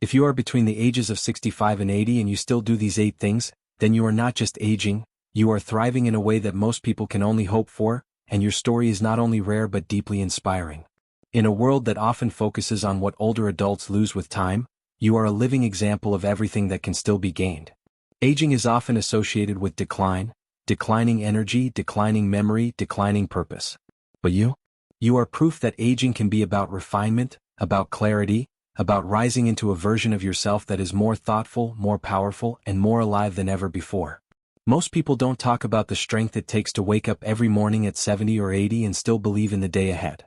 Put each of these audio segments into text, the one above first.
If you are between the ages of 65 and 80 and you still do these 8 things, then you are not just aging, you are thriving in a way that most people can only hope for, and your story is not only rare but deeply inspiring. In a world that often focuses on what older adults lose with time, you are a living example of everything that can still be gained. Aging is often associated with decline, declining energy, declining memory, declining purpose. But you are proof that aging can be about refinement, about clarity, about rising into a version of yourself that is more thoughtful, more powerful, and more alive than ever before. Most people don't talk about the strength it takes to wake up every morning at 70 or 80 and still believe in the day ahead.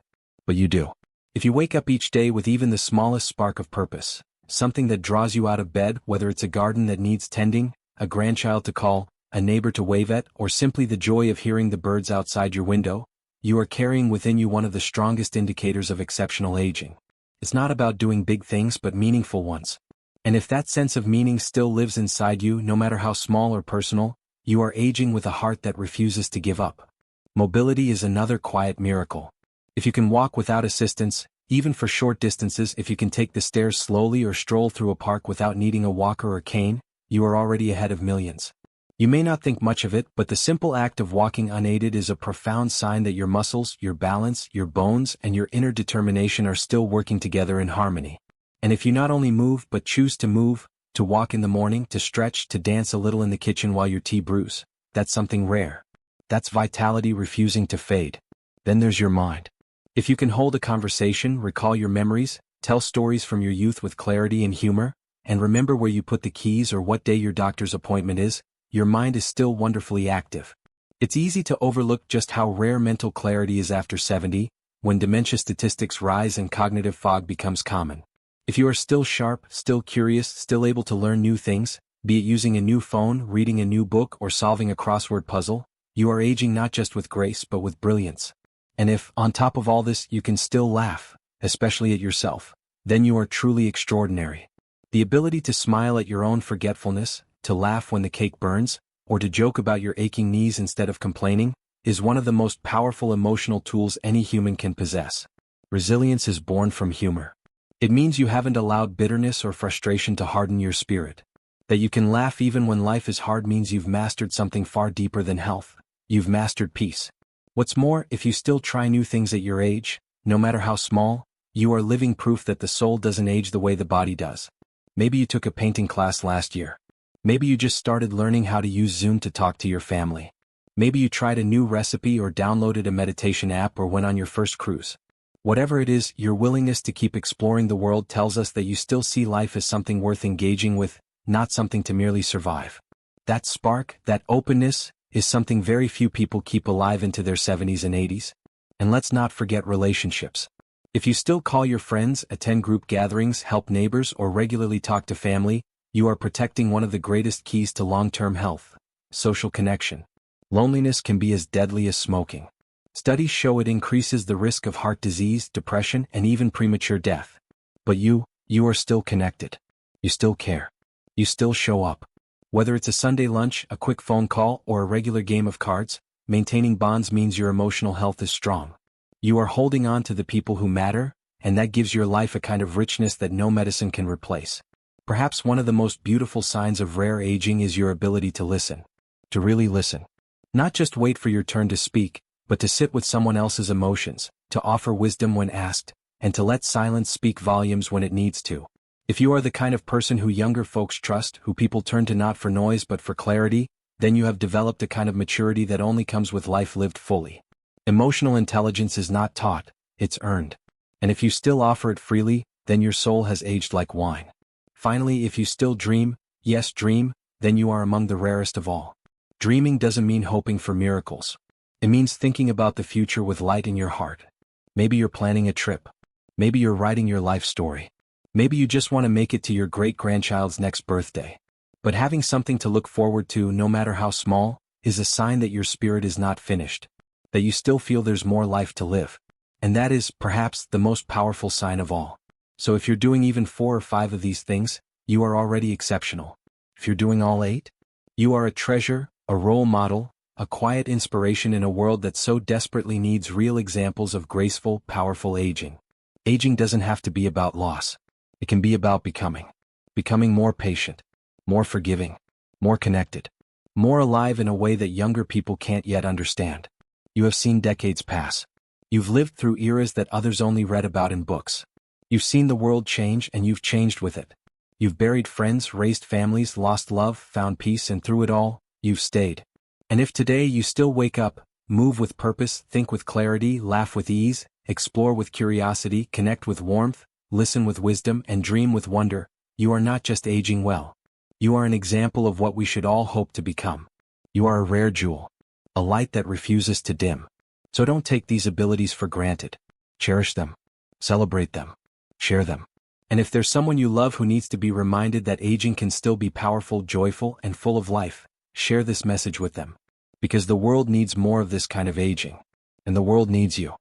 But you do. If you wake up each day with even the smallest spark of purpose, something that draws you out of bed, whether it's a garden that needs tending, a grandchild to call, a neighbor to wave at, or simply the joy of hearing the birds outside your window, you are carrying within you one of the strongest indicators of exceptional aging. It's not about doing big things but meaningful ones. And if that sense of meaning still lives inside you, no matter how small or personal, you are aging with a heart that refuses to give up. Mobility is another quiet miracle. If you can walk without assistance, even for short distances, if you can take the stairs slowly or stroll through a park without needing a walker or cane, you are already ahead of millions. You may not think much of it, but the simple act of walking unaided is a profound sign that your muscles, your balance, your bones, and your inner determination are still working together in harmony. And if you not only move but choose to move, to walk in the morning, to stretch, to dance a little in the kitchen while your tea brews, that's something rare. That's vitality refusing to fade. Then there's your mind. If you can hold a conversation, recall your memories, tell stories from your youth with clarity and humor, and remember where you put the keys or what day your doctor's appointment is, your mind is still wonderfully active. It's easy to overlook just how rare mental clarity is after 70, when dementia statistics rise and cognitive fog becomes common. If you are still sharp, still curious, still able to learn new things, be it using a new phone, reading a new book, or solving a crossword puzzle, you are aging not just with grace but with brilliance. And if, on top of all this, you can still laugh, especially at yourself, then you are truly extraordinary. The ability to smile at your own forgetfulness, to laugh when the cake burns, or to joke about your aching knees instead of complaining, is one of the most powerful emotional tools any human can possess. Resilience is born from humor. It means you haven't allowed bitterness or frustration to harden your spirit. That you can laugh even when life is hard means you've mastered something far deeper than health. You've mastered peace. What's more, if you still try new things at your age, no matter how small, you are living proof that the soul doesn't age the way the body does. Maybe you took a painting class last year. Maybe you just started learning how to use Zoom to talk to your family. Maybe you tried a new recipe or downloaded a meditation app or went on your first cruise. Whatever it is, your willingness to keep exploring the world tells us that you still see life as something worth engaging with, not something to merely survive. That spark, that openness, is something very few people keep alive into their 70s and 80s. And let's not forget relationships. If you still call your friends, attend group gatherings, help neighbors, or regularly talk to family, you are protecting one of the greatest keys to long-term health: social connection. Loneliness can be as deadly as smoking. Studies show it increases the risk of heart disease, depression, and even premature death. But you are still connected. You still care. You still show up. Whether it's a Sunday lunch, a quick phone call, or a regular game of cards, maintaining bonds means your emotional health is strong. You are holding on to the people who matter, and that gives your life a kind of richness that no medicine can replace. Perhaps one of the most beautiful signs of rare aging is your ability to listen. To really listen. Not just wait for your turn to speak, but to sit with someone else's emotions, to offer wisdom when asked, and to let silence speak volumes when it needs to. If you are the kind of person who younger folks trust, who people turn to not for noise but for clarity, then you have developed a kind of maturity that only comes with life lived fully. Emotional intelligence is not taught, it's earned. And if you still offer it freely, then your soul has aged like wine. Finally, if you still dream, yes dream, then you are among the rarest of all. Dreaming doesn't mean hoping for miracles. It means thinking about the future with light in your heart. Maybe you're planning a trip. Maybe you're writing your life story. Maybe you just want to make it to your great-grandchild's next birthday. But having something to look forward to, no matter how small, is a sign that your spirit is not finished, that you still feel there's more life to live. And that is, perhaps, the most powerful sign of all. So if you're doing even 4 or 5 of these things, you are already exceptional. If you're doing all 8, you are a treasure, a role model, a quiet inspiration in a world that so desperately needs real examples of graceful, powerful aging. Aging doesn't have to be about loss. It can be about becoming. becoming more patient, more forgiving, more connected, more alive in a way that younger people can't yet understand. You have seen decades pass. You've lived through eras that others only read about in books. You've seen the world change and you've changed with it. You've buried friends, raised families, lost love, found peace, and through it all, you've stayed. And if today you still wake up, move with purpose, think with clarity, laugh with ease, explore with curiosity, connect with warmth, listen with wisdom, and dream with wonder, you are not just aging well. You are an example of what we should all hope to become. You are a rare jewel, a light that refuses to dim. So don't take these abilities for granted. Cherish them, celebrate them, share them. And if there's someone you love who needs to be reminded that aging can still be powerful, joyful, and full of life, share this message with them. Because the world needs more of this kind of aging. And the world needs you.